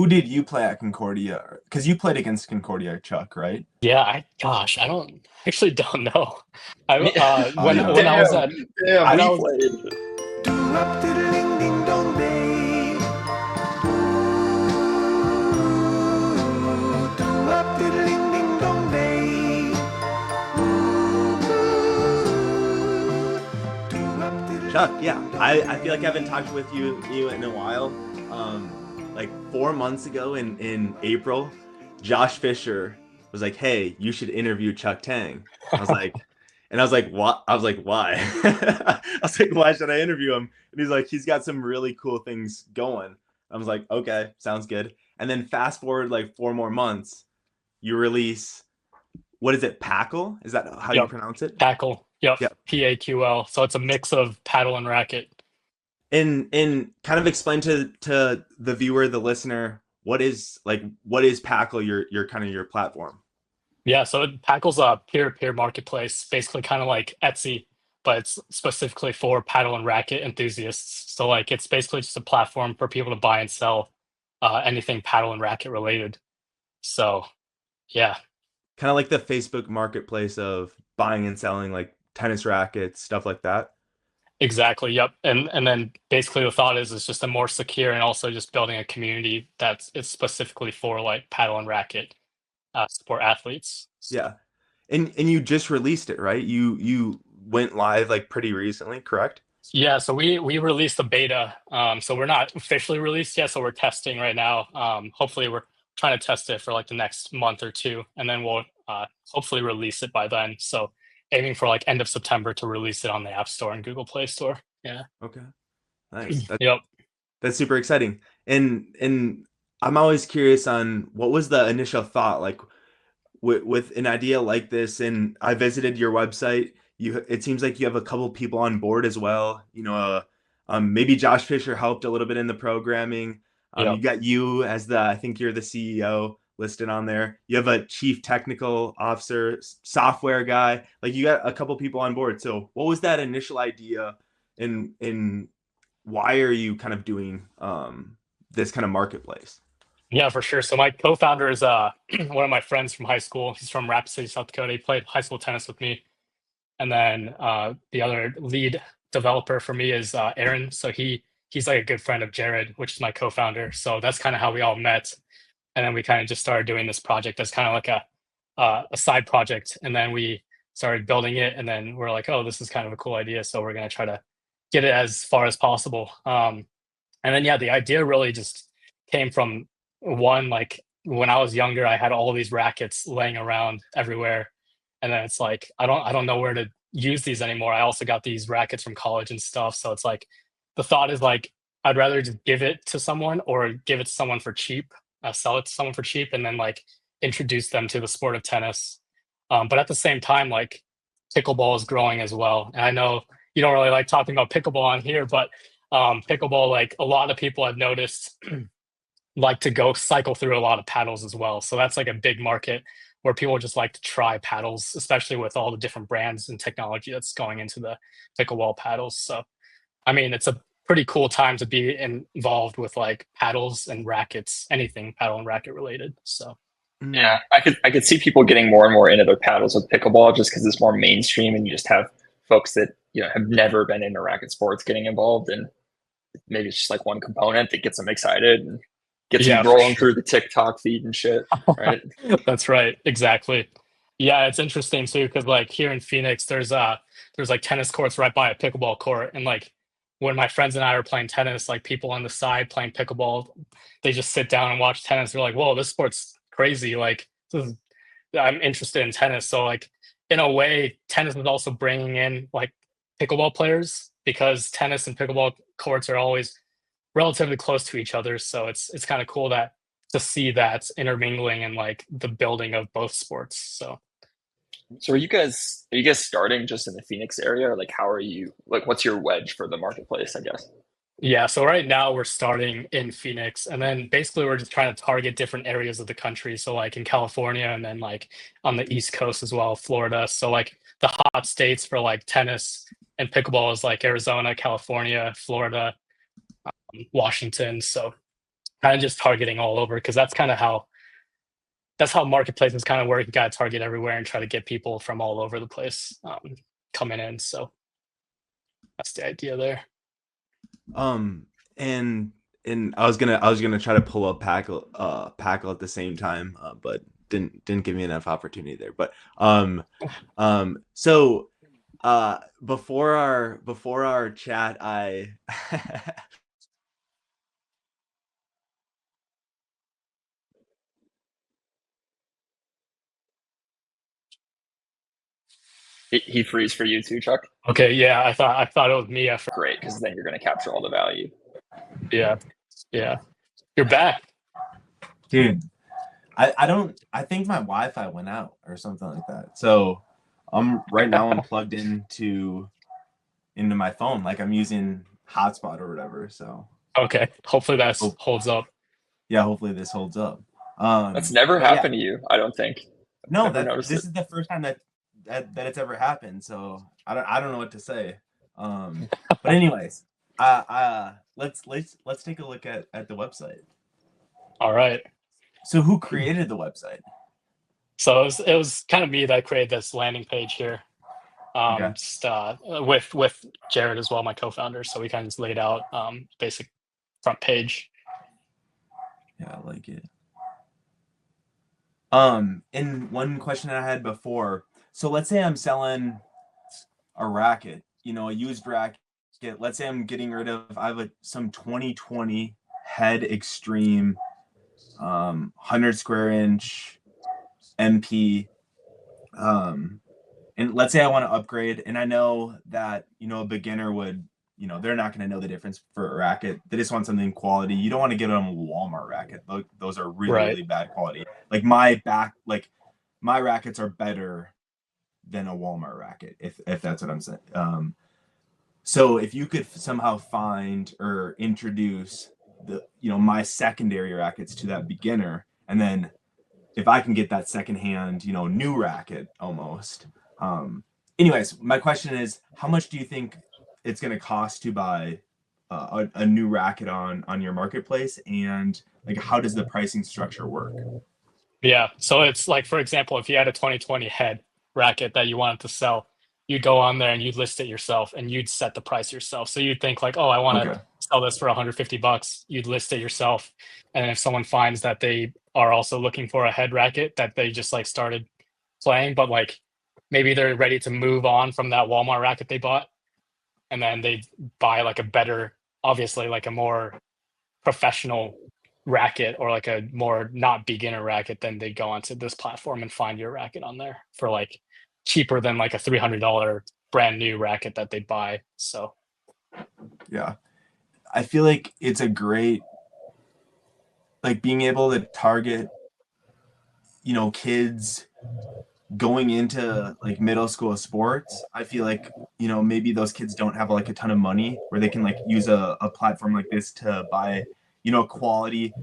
did you play at Concordia? Because you played against Concordia, Chuck, right? Yeah, I don't actually don't know. I Me- Oh, you when don't. I was Damn, at damn, when I we was played. Chuck, yeah, I feel like I haven't talked with you in a while. Like 4 months ago in April, Josh Fisher was like, "Hey, you should interview Chuck Tang." I was like, and I was like, "What?" I was like, "Why?" I was like, "Why should I interview him?" And he's like, "He's got some really cool things going." I was like, "Okay, sounds good." And then fast forward like 4 more months, you release what is it, Paql? Is that how you yep, pronounce it? Paql. Yep, Yeah. Paql. So it's a mix of paddle and racket. And kind of explain to the viewer, the listener, what is Paql, your kind of your platform. Yeah, so Paql's a peer-to-peer marketplace, basically kind of like Etsy, but it's specifically for paddle and racket enthusiasts. So like it's basically just a platform for people to buy and sell anything paddle and racket related. So yeah, Kind of like the Facebook marketplace of buying and selling like tennis rackets, stuff like that. exactly. Yep. And then basically the thought is it's just a more secure and also just building a community that's it's specifically for like paddle and racket sport athletes. So Yeah. And you just released it, right? You went live like pretty recently, correct? yeah, so we released the beta. So we're not officially released yet, so we're testing right now. Hopefully we're trying to test it for like the next month or two, and then we'll hopefully release it by then. So aiming for like end of September to release it on the App Store and Google Play Store. Yeah. Okay. Nice. Yep. That's super exciting. And I'm always curious on what was the initial thought like with an idea like this. And I visited your website. It seems like you have a couple people on board as well. Maybe Josh Fisher helped a little bit in the programming. Yep. You got you as I think you're the CEO listed on there. You have a chief technical officer, software guy. Like you got a couple people on board. So what was that initial idea, and why are you kind of doing this kind of marketplace? Yeah, for sure. So my co-founder is one of my friends from high school. He's from Rapid City, South Dakota. He played high school tennis with me. And then the other lead developer for me is Aaron. So he's like a good friend of Jared, which is my co-founder. So that's kind of how we all met. And then we kind of just started doing this project as kind of like a side project. And then we started building it. And then we're like, oh, this is kind of a cool idea. So we're gonna try to get it as far as possible. And then yeah, the idea really just came from one like when I was younger, I had all these rackets laying around everywhere, and then it's like I don't know where to use these anymore. I also got these rackets from college and stuff, so it's like the thought is like I'd rather just give it to someone or give it to someone for cheap, sell it to someone for cheap, and then like introduce them to the sport of tennis. But at the same time, like pickleball is growing as well, and I know you don't really like talking about pickleball on here, but pickleball, like a lot of people I've noticed like to go cycle through a lot of paddles as well. So that's like a big market where people just like to try paddles, especially with all the different brands and technology that's going into the pickleball paddles. So, I mean, it's a pretty cool time to be involved with like paddles and rackets, anything paddle and racket related. So, Yeah, Mm. I could see people getting more and more into their paddles with pickleball just because it's more mainstream, and you just have folks that have never been into racket sports getting involved, and maybe it's just like one component that gets them excited and gets them yeah, for rolling sure. through the TikTok feed and shit, right? That's right. Exactly. Yeah, it's interesting too because like here in Phoenix, there's like tennis courts right by a pickleball court, and like when my friends and I are playing tennis, like people on the side playing pickleball, they just sit down and watch tennis. They're like, "Whoa, this sport's crazy!" Like, this is, I'm interested in tennis. So like, in a way, tennis is also bringing in like pickleball players because tennis and pickleball courts are always relatively close to each other. So it's kind of cool that to see that intermingling and like the building of both sports. So So are you guys starting just in the Phoenix area, or like how are you like what's your wedge for the marketplace, I guess? yeah, so right now we're starting in Phoenix, and then basically we're just trying to target different areas of the country. So like in California, and then like on the East Coast as well, Florida. So like the hot states for like tennis and pickleball is like Arizona, California, Florida, Washington. So kind of just targeting all over, because that's how marketplaces kind of work. You got to target everywhere and try to get people from all over the place coming in. So that's the idea there. And I was gonna try to pull up Paql at the same time, but didn't give me enough opportunity there. But so before our chat, I He frees for you too, Chuck. Okay, yeah, I thought it was me at first. Great, because then you're going to capture all the value. Yeah, you're back. dude, I think my Wi-Fi went out or something like that. So right now I'm plugged into my phone, like I'm using hotspot or whatever. So Okay, hopefully that holds up. yeah, hopefully this holds up. That's never happened to you, I don't think. No, this is the first time that it's ever happened. So I don't know what to say. But anyways, let's take a look at the website. All right. So who created the website? So it was kind of me that created this landing page here. Okay. Just with Jared as well, my co-founder. So we kind of just laid out basic front page. Yeah, I like it. And one question I had before. So let's say I'm selling a racket, a used racket. Let's say I'm getting rid of, I have some 2020 Head Extreme 100 square inch MP. And let's say I want to upgrade, and I know that, a beginner would, they're not going to know the difference for a racket. They just want something quality. You don't want to get them a Walmart racket. Those are really, really bad quality. Like my rackets are better than a Walmart racket, if that's what I'm saying. So if you could somehow find or introduce my secondary rackets to that beginner, and then if I can get that secondhand, new racket almost. Anyways, my question is, how much do you think it's going to cost to buy a new racket on your marketplace, and like how does the pricing structure work? Yeah, so it's like, for example, if you had a 2020 Head racket that you wanted to sell, you'd go on there and you'd list it yourself and you'd set the price yourself. So you'd think like, oh, I want to sell this for $150. You'd list it yourself, and if someone finds that they are also looking for a Head racket that they just like started playing, but like maybe they're ready to move on from that Walmart racket they bought, and then they buy like a better, obviously like a more professional racket or like a more not beginner racket, then they go onto this platform and find your racket on there for like cheaper than like a $300 brand new racket that they buy. So yeah, I feel like it's a great, like, being able to target kids going into like middle school sports. I feel like maybe those kids don't have like a ton of money where they can like use a platform like this to buy quality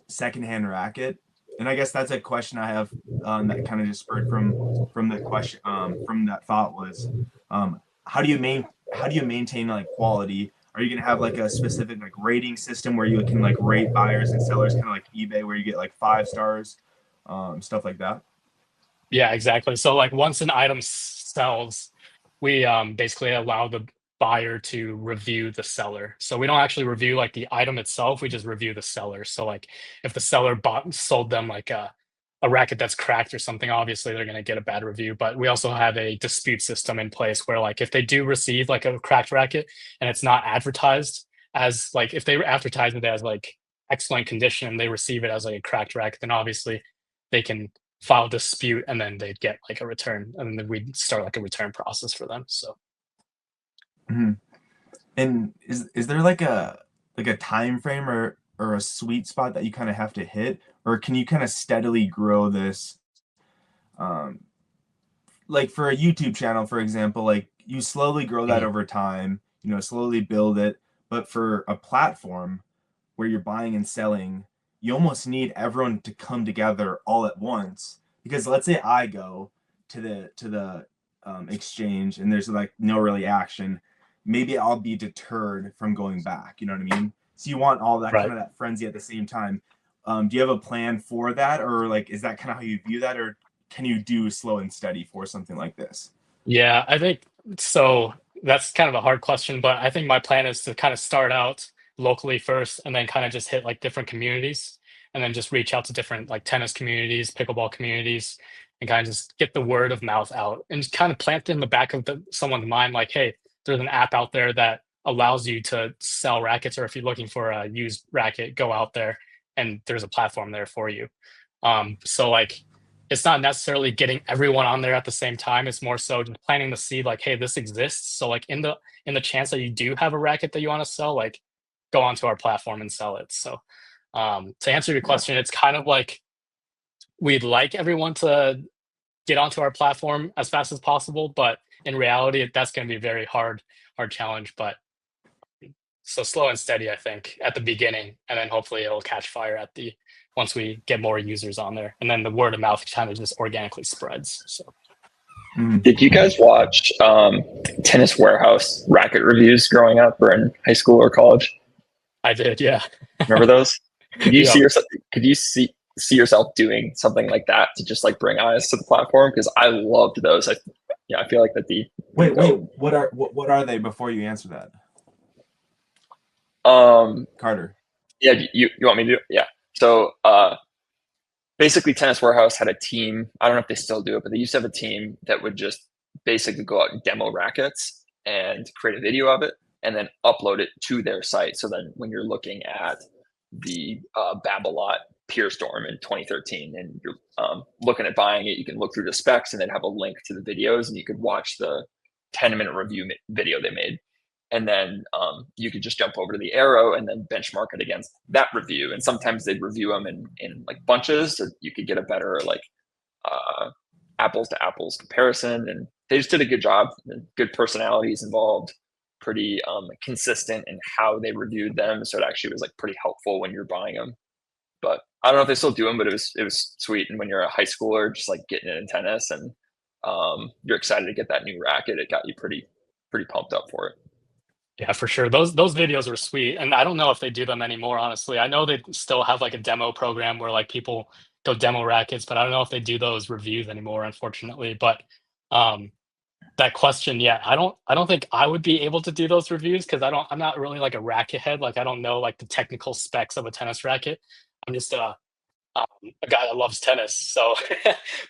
secondhand racket. And I guess that's a question I have that kind of just spurred from the question from that thought was, how do you maintain like quality? Are you gonna have like a specific like rating system where you can like rate buyers and sellers, kind of like eBay, where you get like 5 stars, stuff like that? yeah, exactly. So like once an item sells, we basically allow the buyer to review the seller. So we don't actually review like the item itself, we just review the seller. So like if the seller sold them like a racket that's cracked or something, obviously they're going to get a bad review. But we also have a dispute system in place where like if they do receive like a cracked racket and it's not advertised as, like, if they advertise it as like excellent condition, they receive it as like a cracked racket, then obviously they can file dispute and then they'd get like a return, and then we'd start like a return process for them. So And is there like a time frame or a sweet spot that you kind of have to hit, or can you kind of steadily grow this? Like for a YouTube channel, for example, like you slowly grow that over time, slowly build it. But for a platform where you're buying and selling, you almost need everyone to come together all at once. Because let's say I go to the exchange and there's like no really action, maybe I'll be deterred from going back. You know what I mean? So you want all that Right. kind of that frenzy at the same time. Do you have a plan for that, or like is that kind of how you view that, or can you do slow and steady for something like this? Yeah, I think so. That's kind of a hard question, but I think my plan is to kind of start out locally first and then kind of just hit like different communities and then just reach out to different like tennis communities, pickleball communities, and kind of just get the word of mouth out and just kind of plant in the back of someone's mind like, hey, there's an app out there that allows you to sell rackets, or if you're looking for a used racket, go out there and there's a platform there for you. So like it's not necessarily getting everyone on there at the same time. It's more so just planting the seed, like, hey, this exists. So like in the chance that you do have a racket that you want to sell, like go onto our platform and sell it. So to answer your Yeah. question, it's kind of like we'd like everyone to get onto our platform as fast as possible, but in reality, that's going to be a very hard challenge. But so slow and steady, I think, at the beginning, and then hopefully it'll catch fire at the once we get more users on there, and then the word of mouth kind of just organically spreads. So, Did you guys watch Tennis Warehouse racket reviews growing up or in high school or college? I did, yeah. Remember those? Could you Yeah. see yourself? Could you see yourself doing something like that to just like bring eyes to the platform? Because I loved those. I feel like that the Wait, what are they before you answer that, Carter? Yeah, you want me to do it? Yeah. So basically Tennis Warehouse had a team. I don't know if they still do it, but they used to have a team that would just basically go out and demo rackets and create a video of it and then upload it to their site. So then when you're looking at the Babolat Pure Storm in 2013 and you're looking at buying it, you can look through the specs and then have a link to the videos and you could watch the 10-minute review video they made. And then you could just jump over to the arrow and then benchmark it against that review. And sometimes they'd review them in like bunches, so you could get a better like apples to apples comparison. And they just did a good job. Good personalities involved, pretty consistent in how they reviewed them. So it actually was like pretty helpful when you're buying them. But I don't know if they still do them, but it was sweet. And when you're a high schooler, just like getting in tennis and you're excited to get that new racket, it got you pretty pumped up for it. Yeah, for sure. Those videos were sweet, and I don't know if they do them anymore, honestly. I know they still have, like, a demo program where, like, people go demo rackets, but I don't know if they do those reviews anymore, unfortunately. But, um, that question, yeah, I don't think I would be able to do those reviews because I'm not really, like, a racket head, like, I don't know, like, the technical specs of a tennis racket. I'm just a guy that loves tennis. So,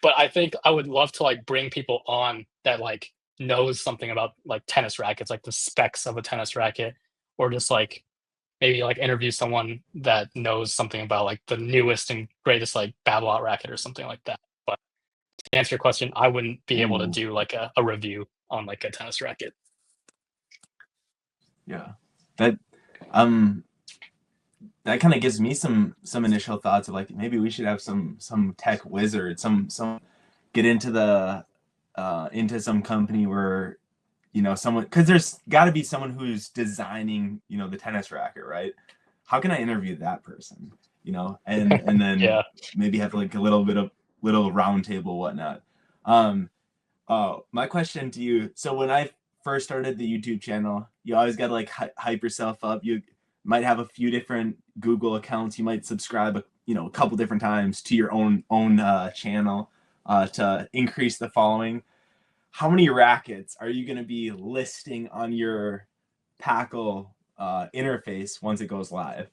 but I think I would love to like bring people on that like knows something about like tennis rackets, like the specs of a tennis racket, or just like maybe like interview someone that knows something about like the newest and greatest like Babolat racket or something like that. But to answer your question, I wouldn't be able to Ooh. do like a review on like a tennis racket. Yeah, that um that kind of gives me some initial thoughts of like maybe we should have some tech wizard, some get into the into some company where someone, because there's got to be someone who's designing the tennis racket, right? How can I interview that person, and then Yeah. maybe have like a little bit of round table whatnot. My question to you, so when I first started the YouTube channel, you always got to like hype yourself up. You might have a few different Google accounts. You might subscribe a couple different times to your own channel to increase the following. How many rackets are you going to be listing on your Paql interface once it goes live?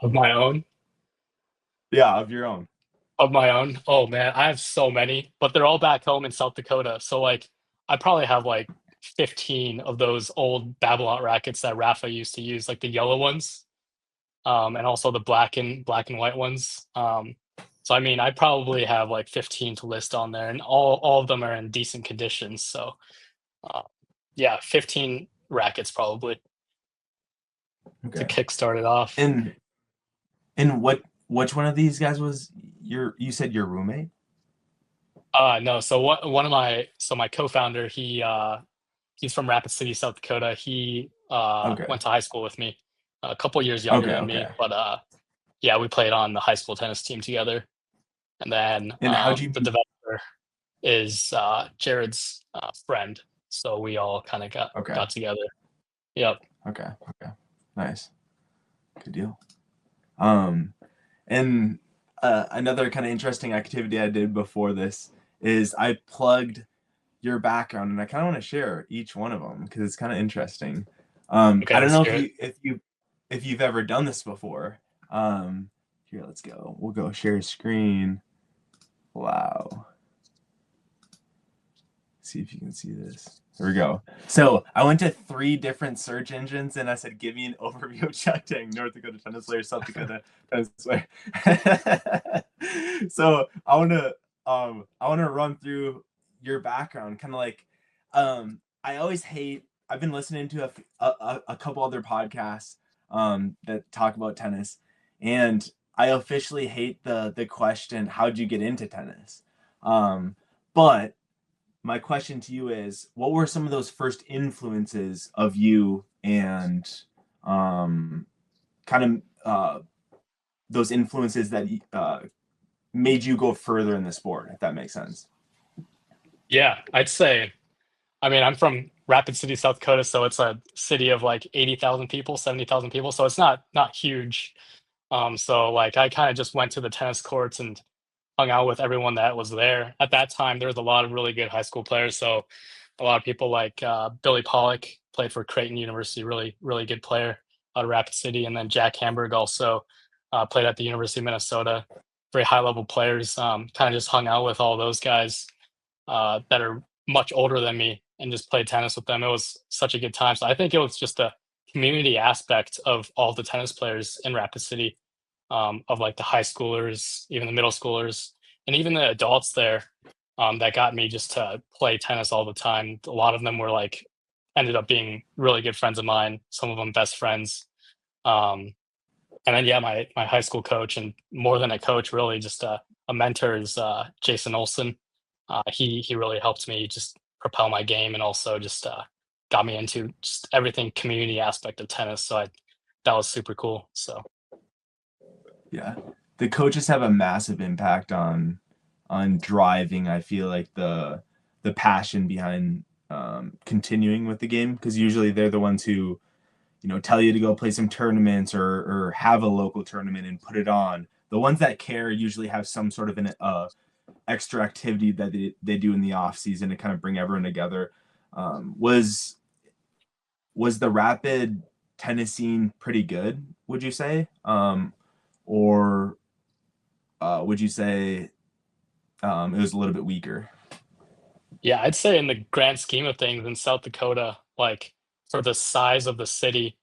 Of my own. Yeah, of your own. Of my own. Oh man, I have so many, but they're all back home in South Dakota. So like I probably have like 15 of those old Babolat rackets that Rafa used to use, like the yellow ones. And also the black and white ones. So I mean I probably have like 15 to list on there and all of them are in decent conditions. So uh, yeah, 15 rackets probably to Okay. kickstart it off. And which one of these guys was you said your roommate? No, so one of my co-founder, he's from Rapid City, South Dakota. He Okay. went to high school with me, a couple years younger than me, Okay. but yeah, we played on the high school tennis team together. And then And how'd you the meet? developer is Jared's friend, so we all kind of Okay. got together. Yep. Okay. Nice. Good deal. And another kind of interesting activity I did before this is I plugged your background, and I kind of want to share each one of them because it's kind of interesting. Okay, I don't let's know hear it. if you've ever done this before. Here, let's go. We'll go share screen. Wow. See if you can see this. Here we go. So I went to 3 different search engines and I said, give me an overview of Chuck Tang, North Dakota tennis player, South Dakota tennis player. So I wanna run through your background, kind of like I always hate. I've been listening to a couple other podcasts that talk about tennis, and I officially hate the question, how'd you get into tennis? But my question to you is, what were some of those first influences of you, and kind of those influences that made you go further in the sport, if that makes sense? Yeah, I'd say, I mean, I'm from Rapid City, South Dakota, so it's a city of like 80,000 people, 70,000 people, so it's not huge. So like I kind of just went to the tennis courts and hung out with everyone that was there. At that time, there was a lot of really good high school players. So a lot of people like Billy Pollock played for Creighton University, really good player out of Rapid City, and then Jack Hamburg also played at the University of Minnesota. Very high level players. Kind of just hung out with all those guys that are much older than me and just played tennis with them. It was such a good time. So I think it was just a community aspect of all the tennis players in Rapid City, of like the high schoolers, even the middle schoolers, and even the adults there, that got me just to play tennis all the time. A lot of them were like ended up being really good friends of mine. Some of them best friends. Um, and then yeah, my high school coach, and more than a coach, really just a mentor, is Jason Olson. He really helped me just propel my game, and also just got me into just everything community aspect of tennis. So that was super cool. So Yeah, the coaches have a massive impact on driving. I feel like the passion behind continuing with the game, because usually they're the ones who tell you to go play some tournaments, or have a local tournament and put it on. The ones that care usually have some sort of an extra activity that they do in the off season to kind of bring everyone together. Was the rapid tennis scene pretty good, would you say? Or would you say it was a little bit weaker? yeah, I'd say in the grand scheme of things in South Dakota, like for the size of the city,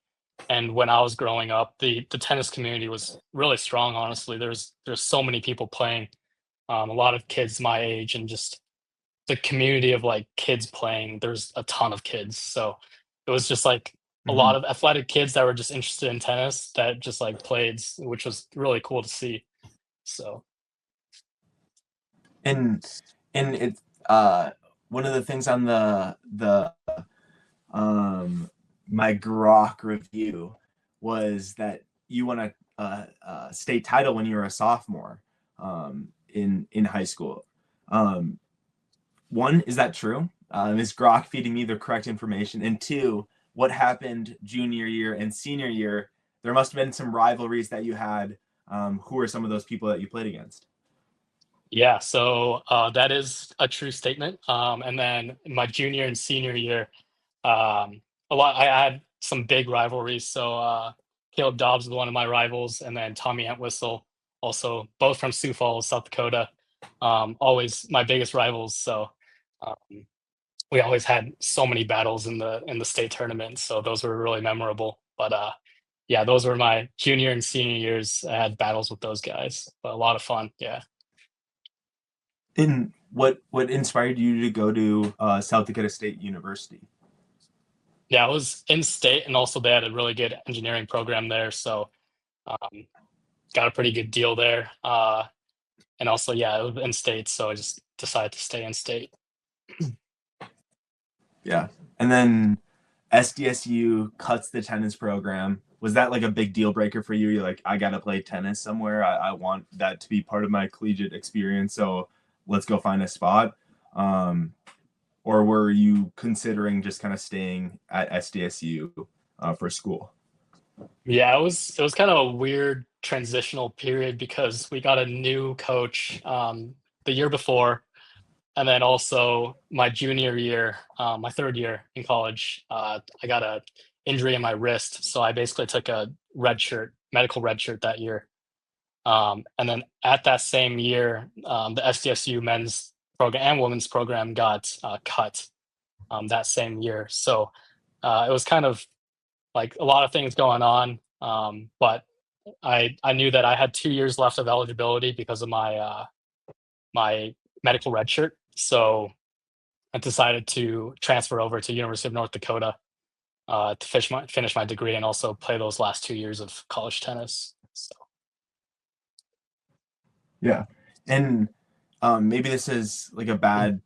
and when I was growing up, the tennis community was really strong. Honestly, there's so many people playing, a lot of kids my age, and just the community of like kids playing. There's a ton of kids, so it was just like a Mhm. lot of athletic kids that were just interested in tennis that just like played, which was really cool to see. So And it's one of the things on the um my Grok review was that you won a state title when you were a sophomore in high school. Um, One, is that true? Is Grok feeding me the correct information? And two, what happened junior year and senior year? There must have been some rivalries that you had. Who are some of those people that you played against? yeah, so that is a true statement. And then my junior and senior year, a lot. I had some big rivalries. So Caleb Dobbs was one of my rivals, and then Tommy Entwistle, also both from Sioux Falls, South Dakota. Always my biggest rivals. So um, we always had so many battles in the state tournament. So those were really memorable. But yeah, those were my junior and senior years. I had battles with those guys. But a lot of fun. Yeah. And what inspired you to go to South Dakota State University? Yeah, I was in state, and also they had a really good engineering program there. So um, got a pretty good deal there. And also, yeah, it was in state, so I just decided to stay in state. Yeah. And then SDSU cuts the tennis program. Was that like a big deal breaker for you? You're like, I gotta play tennis somewhere. I want that to be part of my collegiate experience. So let's go find a spot. Um, or were you considering just kind of staying at SDSU for school? Yeah, it was kind of a weird transitional period because we got a new coach the year before, and then also my junior year, my third year in college, I got a injury in my wrist, so I basically took a medical red shirt that year. And then at that same year, the SDSU men's program and women's program got cut that same year. So it was kind of like a lot of things going on. But I knew that I had 2 years left of eligibility because of my medical red shirt. So I decided to transfer over to University of North Dakota to finish my degree and also play those last 2 years of college tennis. So Yeah. And maybe this is like a bad,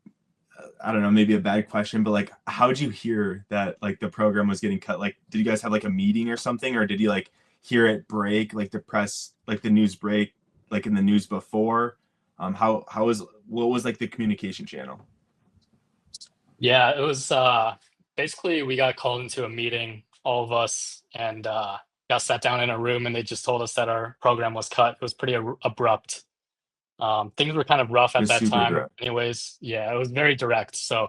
I don't know, maybe a bad question, but like, how'd you hear that like the program was getting cut? Like, did you guys have like a meeting or something, or did you like hear it break, like the press, like the news break, like in the news before? What was like the communication channel? yeah, it was basically we got called into a meeting, all of us, and got sat down in a room, and they just told us that our program was cut. It was pretty abrupt. Things were kind of rough It at was that super time, direct. anyways. Yeah, it was very direct. So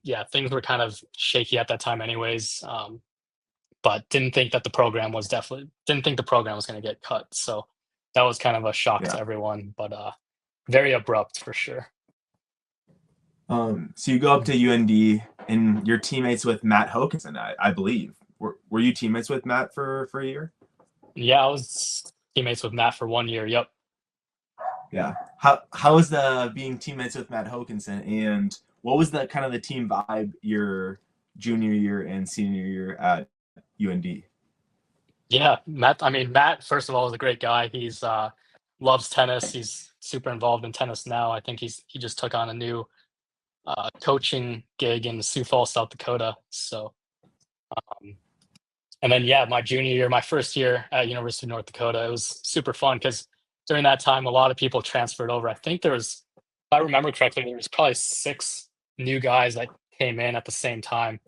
yeah, things were kind of shaky at that time, anyways. But didn't think the program was going to get cut. So that was kind of a shock to Yeah. everyone, but very abrupt for sure. So you go up to UND and you're teammates with Matt Hokinson, I believe. Were you teammates with Matt for a year? Yeah, I was teammates with Matt for 1 year. Yep. Yeah. How was the being teammates with Matt Hokinson, and what was the kind of the team vibe your junior year and senior year at UND? Yeah, Matt. I mean, Matt. First of all, is a great guy. He's loves tennis. He's super involved in tennis now. I think he just took on a new coaching gig in Sioux Falls, South Dakota. So, um, and then yeah, my junior year, my first year at University of North Dakota, it was super fun because during that time, a lot of people transferred over. I think there was, if I remember correctly, there was probably 6 new guys that came in at the same time.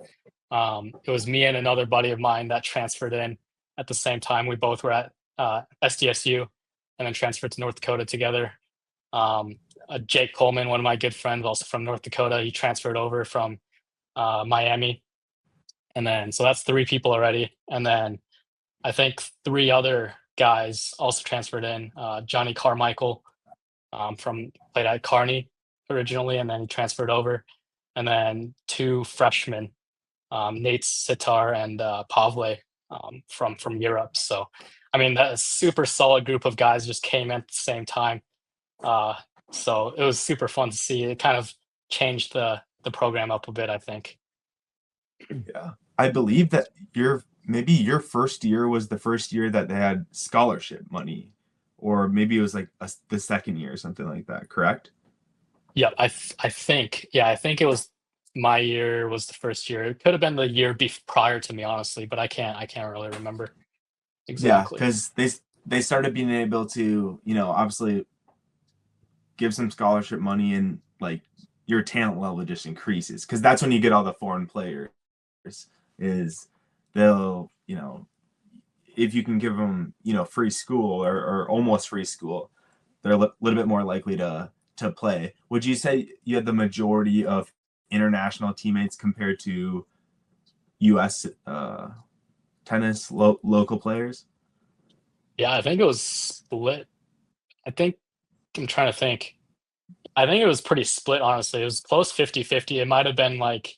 It was me and another buddy of mine that transferred in at the same time. We both were at SDSU and then transferred to North Dakota together. Jake Coleman, one of my good friends, also from North Dakota, he transferred over from Miami. And then, so that's 3 people already. And then I think 3 other guys also transferred in. Johnny Carmichael from played at Kearney originally, and then he transferred over. And then 2 freshmen, Nate Sitar and Pavle from Europe. So, I mean, that super solid group of guys just came in at the same time. Uh, so it was super fun to see. It kind of changed the program up a bit, I think. Yeah. I believe that maybe your first year was the first year that they had scholarship money, or maybe it was like the second year or something like that, correct? Yeah, I think I think it was my year was the first year. It could have been the year prior to me, honestly, but I can't really remember Yeah, exactly. because they started being able to, obviously give some scholarship money, and like your talent level just increases, because that's when you get all the foreign players. Is they'll, if you can give them, free school, or almost free school, they're a little bit more likely to play. Would you say you had the majority of international teammates compared to U.S. Tennis local players? Yeah, I think it was split. I think I'm trying to think. I think it was pretty split, honestly. It was close 50-50. It might have been like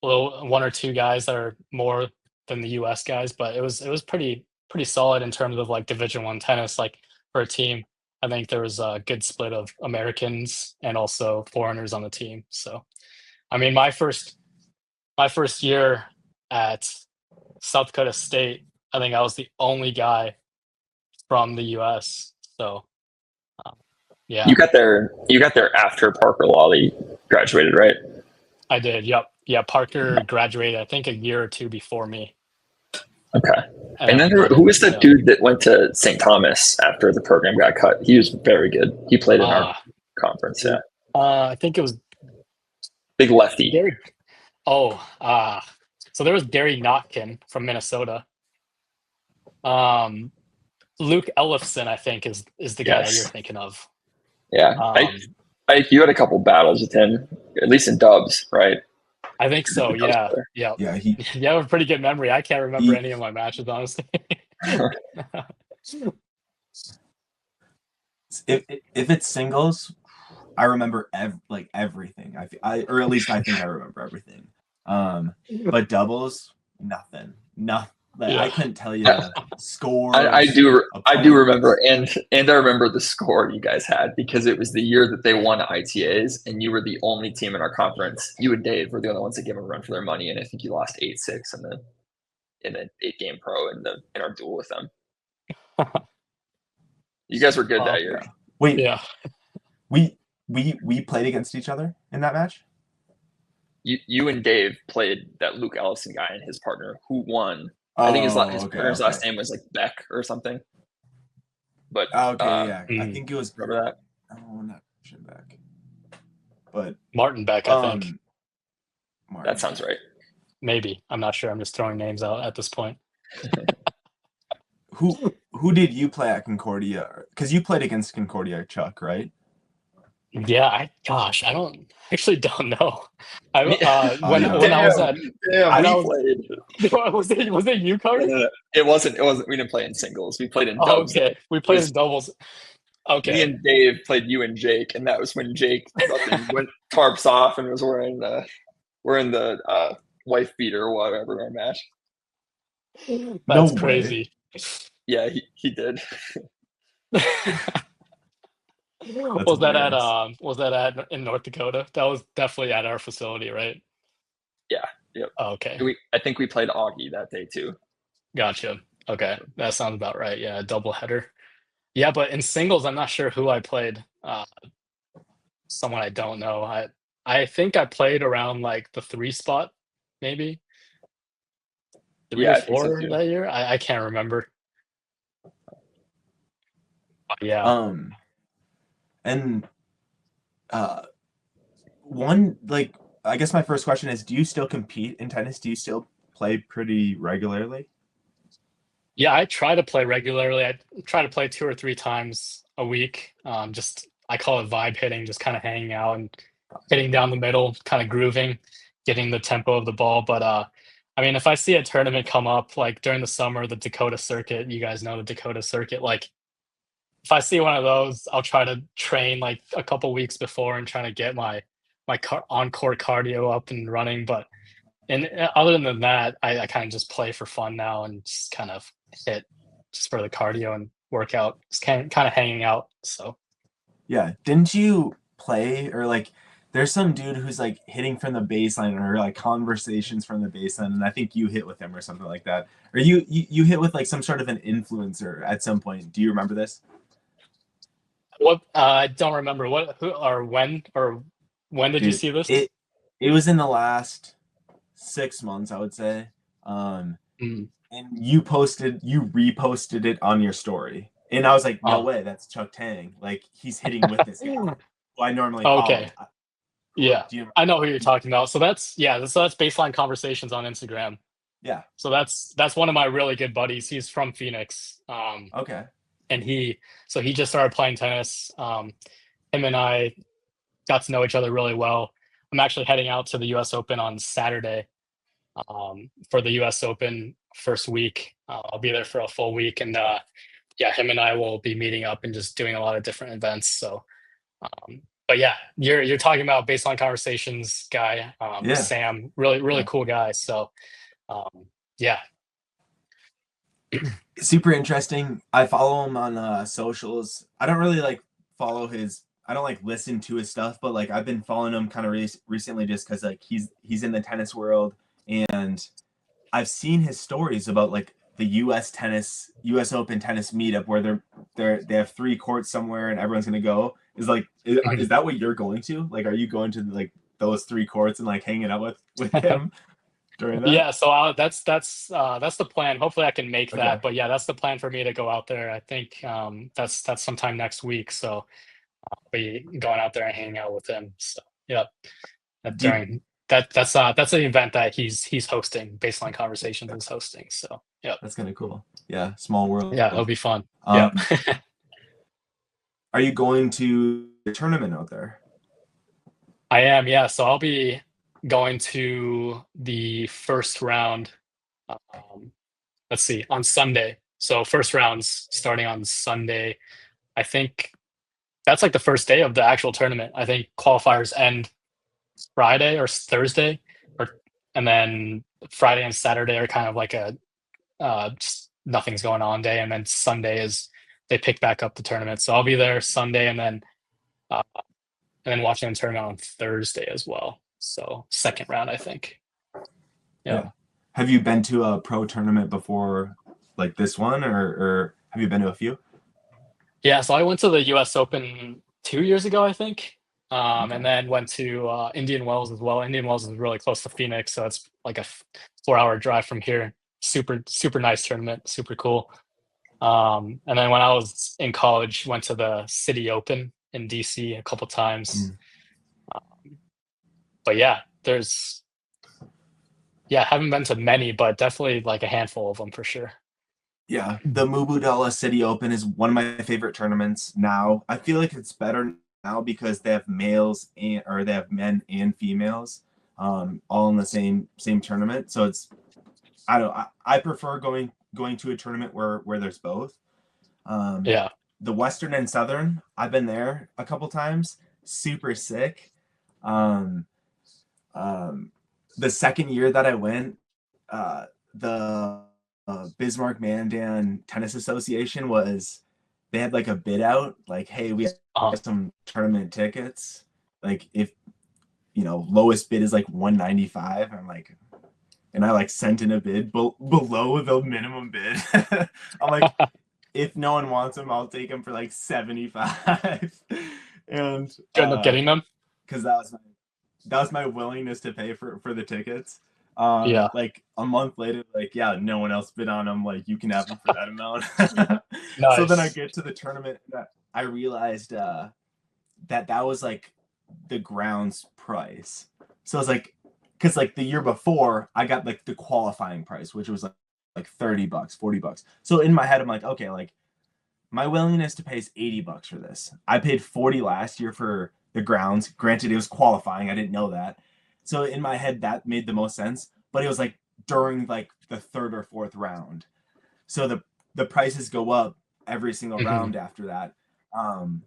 little 1 or 2 guys that are more than the US guys, but it was pretty solid in terms of like Division 1 tennis. Like for a team, I think there was a good split of Americans and also foreigners on the team. So I mean my first year at South Dakota State, I think I was the only guy from the US. So um, yeah, You got there after Parker Lawley graduated, right? I did. Yep. Yeah, Parker graduated I think a year or 2 before me. Okay. And And then then I played who it. was that Yeah. dude that went to St. Thomas after the program got cut? He was very good. He played in our Uh, conference. Yeah, I think it was big lefty. Gary. Oh, so there was Gary Notkin from Minnesota. Luke Ellefson, I think, is the guy that you're Yes. thinking of. Yeah. You had a couple battles with him, at least in dubs, right? I think so. Yeah. Yeah. Yeah, You have a pretty good memory. I can't remember any of my matches, honestly. if it's singles, I remember everything. Or at least I think I remember everything. But doubles, nothing. Nothing. Like, Yeah. I couldn't tell you scores. I do opponents. remember, and I remember the score you guys had because it was the year that they won ITAs, and you were the only team in our conference. You and Dave were the only ones that gave them a run for their money, and I think you lost 8-6 in an 8-game pro in our duel with them. You guys were good that year. Wait, Yeah. we played against each other in that match? You and Dave played that Luke Ellison guy and his partner who won. I think his partner's last name was like Beck or something. But yeah. I think it was. Remember that? Oh, not Beck. But Martin Beck, I think. That sounds right. Maybe. I'm not sure. I'm just throwing names out at this point. Who did you play at Concordia? Because you played against Concordia, Chuck, right? Yeah, I actually don't know. When I was at was it you, Carter? No. It wasn't. We didn't play in singles. We played in doubles. Okay, we played in doubles. Okay. Me and Dave played you and Jake, and that was when Jake went tarps off and was wearing the wife beater or whatever in our match. That's crazy. Yeah, he did. Was that at in North Dakota? That was definitely at our facility, right? Yeah. Yep. Oh, okay. I think we played Augie that day too. Gotcha. Okay, that sounds about right. Yeah, double header. Yeah, but in singles, I'm not sure who I played. Someone I don't know. I think I played around like the 3 spot, maybe 3 or 4 that year. I can't remember. But yeah. And I guess my first question is, do you still compete in tennis? Do you still play pretty regularly? Yeah, I try to play regularly. I try to play 2 or 3 times a week. I call it vibe hitting, just kind of hanging out and hitting down the middle, kind of grooving, getting the tempo of the ball. But I mean, if I see a tournament come up like during the summer, the Dakota circuit, you guys know the Dakota circuit, like if I see one of those, I'll try to train like a couple weeks before and trying to get my on-court cardio up and running. But other than that, I kind of just play for fun now and just kind of hit just for the cardio and workout, just kind of hanging out. So yeah, didn't you play or like? There's some dude who's like hitting from the baseline or like conversations from the baseline, and I think you hit with him or something like that. Or you hit with like some sort of an influencer at some point. Do you remember this? What I don't remember who or when did you see this? It was in the last 6 months, I would say. And you reposted it on your story, and I was like, no way, that's Chuck Tang. Like he's hitting with this guy. Well, I normally okay. Yeah, I know who you're talking about. So that's baseline conversations on Instagram. Yeah. So that's one of my really good buddies. He's from Phoenix. Okay. And he just started playing tennis. Him and I got to know each other really well. I'm actually heading out to the U.S. Open on Saturday for the U.S. Open first week. I'll be there for a full week, and him and I will be meeting up and just doing a lot of different events. So, but yeah, you're talking about baseline conversations guy, Sam, really cool guy. So, yeah. Super interesting. I follow him on socials. I don't really like follow his. I don't like listen to his stuff, but like I've been following him kind of recently just because like he's in the tennis world, and I've seen his stories about like the U.S. Open tennis meetup where they have 3 courts somewhere and everyone's gonna go. Is that what you're going to? Like, are you going to like those 3 courts and like hanging out with him? During that? Yeah, so that's the plan. Hopefully I can make that. But yeah, that's the plan for me to go out there. I think that's sometime next week. So I'll be going out there and hanging out with him. So yeah. that's an event that he's hosting. Baseline Conversations is hosting. So yeah, That's kind of cool. Yeah, small world. yeah, it'll be fun. Um, Yeah. Are you going to the tournament out there? I am, yeah. So I'll be going to the first round. Let's see, on Sunday. So first round's starting on Sunday. I think that's like the first day of the actual tournament. I think qualifiers end Friday or Thursday, or and then Friday and Saturday are kind of like a just nothing's going on day, and then Sunday is they pick back up the tournament. So I'll be there Sunday, uh, and then watching the tournament on Thursday as well. So second round, I think. Yeah. Have you been to a pro tournament before, like this one, or have you been to a few? Yeah, so I went to the US Open 2 years ago, I think. Okay. And then went to Indian Wells as well. Indian Wells is really close to Phoenix, so it's like a 4-hour drive from here. Super, super nice tournament, super cool. And then when I was in college, went to the City Open in DC a couple times. But yeah, haven't been to many, but definitely like a handful of them for sure. Yeah, the Mubudala City Open is one of my favorite tournaments now. I feel like it's better now because they have they have men and females, all in the same tournament. So I prefer going to a tournament where there's both. Yeah. The Western and Southern, I've been there a couple times. Super sick. The second year that I went, the Bismarck Mandan Tennis Association they had like a bid out, like, hey, we have some tournament tickets. Like, if lowest bid is like 195. I'm like, and I like sent in a bid below the minimum bid. I'm like, if no one wants them, I'll take them for like 75. And you end up getting them because that was my willingness to pay for the tickets. Yeah. Like a month later, like, yeah, no one else bid on them. Like, you can have them for that amount. Nice. So then I get to the tournament, I realized that was like the grounds price. So I was like, because like the year before, I got like the qualifying price, which was like $30, $40. So in my head, I'm like, okay, like my willingness to pay is $80 for this. I paid $40 last year for the grounds. Granted, it was qualifying. I didn't know that. So in my head, that made the most sense. But it was like during like the third or fourth round. So the prices go up every single round after that.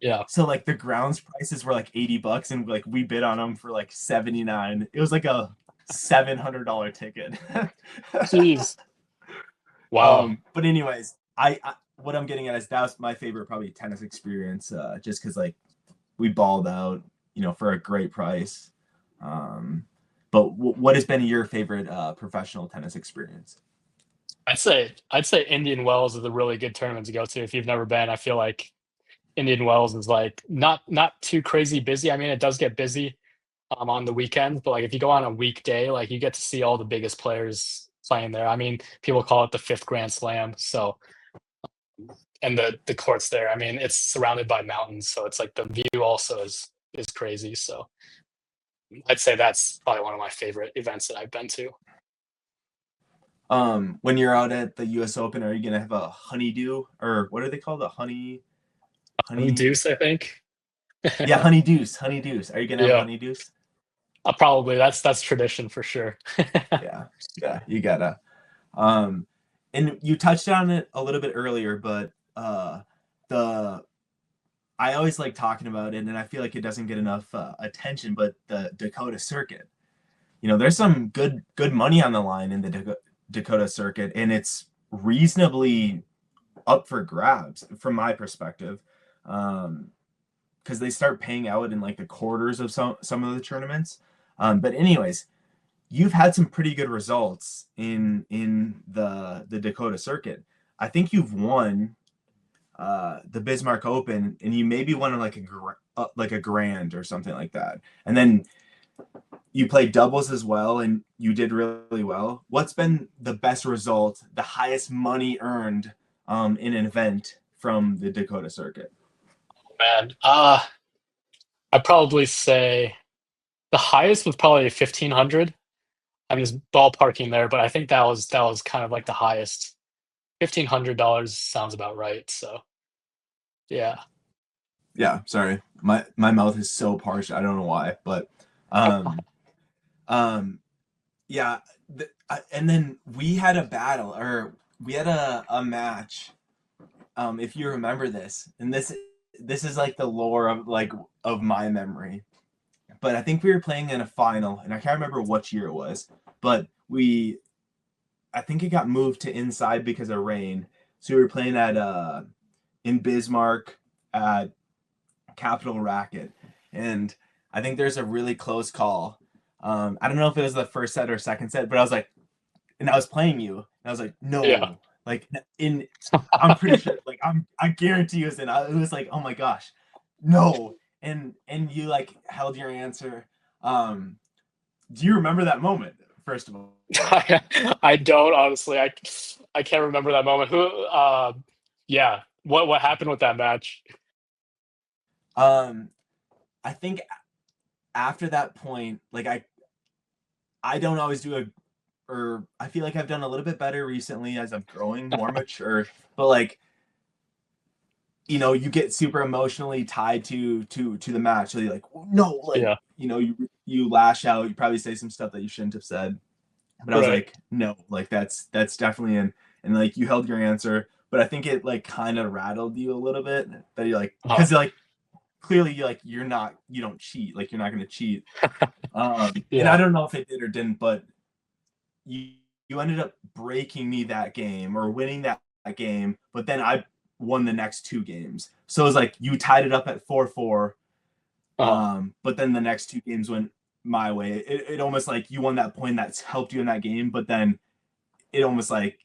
Yeah. So like the grounds prices were like $80 and like we bid on them for like 79. It was like a $700 ticket. Jeez. Wow. But anyways, I what I'm getting at is that was my favorite probably tennis experience, just because like we balled out, for a great price. But what has been your favorite professional tennis experience? I'd say Indian Wells is a really good tournament to go to if you've never been. I feel like Indian Wells is like not too crazy busy. I mean, it does get busy on the weekends, but like if you go on a weekday, like you get to see all the biggest players playing there. I mean, people call it the fifth Grand Slam. So, and the courts there, I mean, it's surrounded by mountains, so it's like the view also is crazy. So I'd say that's probably one of my favorite events that I've been to. When you're out at the US Open, are you gonna have a honeydew, or what are they called? Honey Deuce, I think. Yeah, honeydews. Are you gonna have honeydews? Probably. That's tradition for sure. Yeah, you gotta. And you touched on it a little bit earlier, but I always like talking about it, and I feel like it doesn't get enough attention. But the Dakota circuit, there's some good money on the line in the Dakota circuit, and it's reasonably up for grabs from my perspective, because they start paying out in like the quarters of some of the tournaments. But anyways, you've had some pretty good results in the Dakota circuit. I think you've won the Bismarck Open, and you maybe won like a grand or something like that. And then you played doubles as well, and you did really well. What's been the best result, the highest money earned in an event from the Dakota circuit? Man, I'd probably say The highest was probably 1,500. I'm just ballparking there, but I think that was kind of like the highest. $1,500 sounds about right. So yeah. Yeah, sorry. My mouth is so parched. I don't know why, but um um yeah, and then we had a battle, or we had a match. If you remember this, and this is like the lore of like of my memory. But I think we were playing in a final, and I can't remember which year it was, but I think it got moved to inside because of rain. So we were playing at in Bismarck at Capital Racket, and I think there's a really close call. I don't know if it was the first set or second set, but I was like, and I was playing you, and I was like, Yeah. no, like I'm pretty sure, like I guarantee you, it was like, oh my gosh, no, and you like held your answer. Do you remember that moment? First of all, I don't honestly. I can't remember that moment. Who yeah. What happened with that match? um, I think after that point, like I don't always do or I feel like I've done a little bit better recently as I'm growing more mature, but like you get super emotionally tied to the match, so you're like, no, like Yeah. you lash out, you probably say some stuff that you shouldn't have said, but I was Right. like, no, like that's definitely and like you held your answer, but I think it like kind of rattled you a little bit that you're like, Uh, because like clearly you don't cheat, like you're not going to cheat. And I yeah. don't know if it did or didn't, but you you ended up breaking me that game or winning that game, but then I won the next two games. So it was like you tied it up at 4-4. Uh, But then the next two games went my way. It almost like you won that point that's helped you in that game, but then it almost like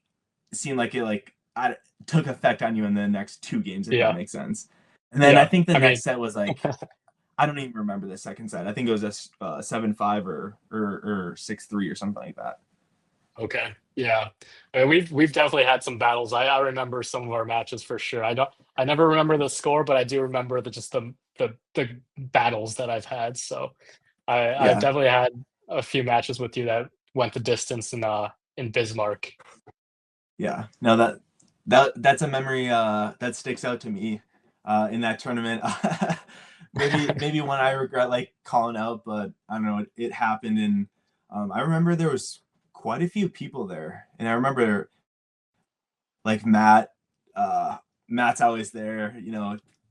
seemed like it like I took effect on you in the next two games, if that yeah. makes sense. And then I Yeah. think the I next mean, set was like I don't even remember the second set. I think it was a 7-5 or 6-3 or something like that. okay. Yeah. I mean, we've definitely had some battles. I remember some of our matches for sure. I never remember the score, but I do remember the battles that I've had. So I've Yeah, definitely had a few matches with you that went the distance in Bismarck. yeah. No, that's a memory that sticks out to me in that tournament. Maybe one I regret like calling out, but I don't know. It happened, and I remember there was quite a few people there, and I remember like Matt's always there,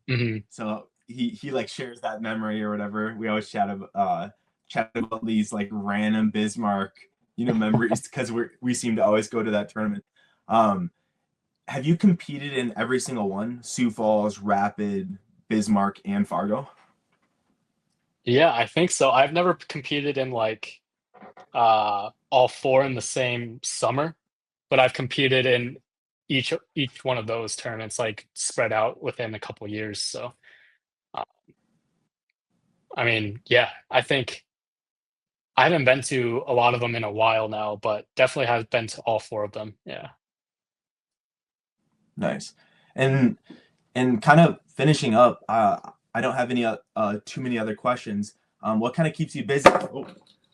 Hmm. so he like shares that memory or whatever. We always chat about these like random Bismarck memories because we seem to always go to that tournament. Um, have you competed in every single one? Sioux Falls, Rapid, Bismarck, and Fargo? Yeah, I think so. I've never competed in like all four in the same summer, but I've competed in each one of those tournaments, like spread out within a couple years. So, uh, I mean, yeah, I think I haven't been to a lot of them in a while now, but definitely have been to all four of them. Yeah. Nice. And kind of finishing up, I don't have any too many other questions. What kind of keeps you busy? Oh,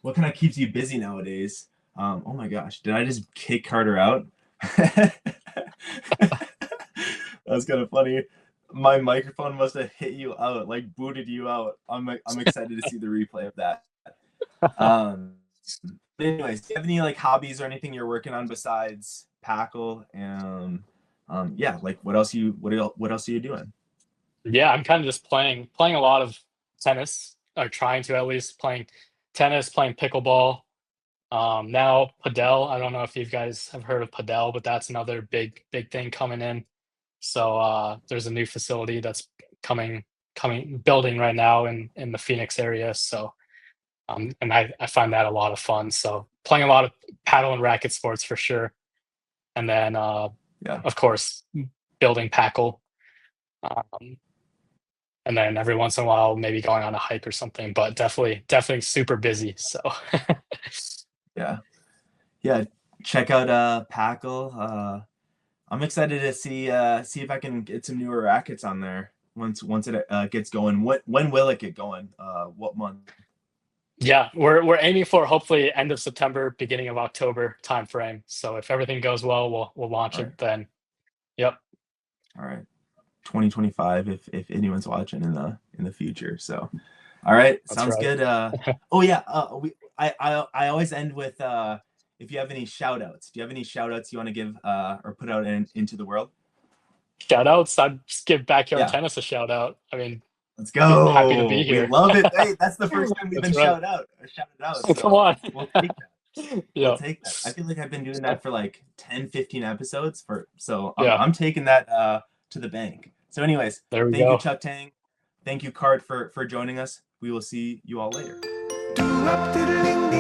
what kind of keeps you busy nowadays? Oh my gosh, did I just kick Carter out? That's kind of funny. My microphone must have hit you out, like booted you out. I'm excited to see the replay of that. Um, but anyways, do you have any like hobbies or anything you're working on besides Paql? And yeah, like what else are you doing? Yeah, I'm kind of just playing a lot of tennis, or trying to at least playing tennis, playing pickleball. Now Padel. I don't know if you guys have heard of Padel, but that's another big thing coming in. So there's a new facility that's coming building right now in the Phoenix area. So and I find that a lot of fun. So playing a lot of paddle and racket sports for sure. And then Yeah. of course building Paql. Um, and then every once in a while maybe going on a hike or something. But definitely super busy. So Yeah. Yeah. Check out Paql. I'm excited to see if I can get some newer rackets on there once it gets going. When will it get going? What month? Yeah, we're aiming for hopefully end of September, beginning of October timeframe. So if everything goes well, we'll launch All it right. then. Yep. All right. 2025 if anyone's watching in the future. So all right, That's sounds right. good. Oh yeah, I always end with if you have any shout outs. Do you have any shout outs you want to give or put out into the world? Shout outs. I'd just give Backyard Yeah. Tennis a shout out. I mean, Let's go. happy to be We here. love it. Hey, that's the first time we've That's been right. shouted out. So Come on. we'll take that. We'll Yeah. take that. I feel like I've been doing that for like 10, 15 episodes so Yeah. I'm taking that to the bank. So anyways, There we thank go. you, Chuck Tang. Thank you, Cart, for joining us. We will see you all later. Do up, diddling,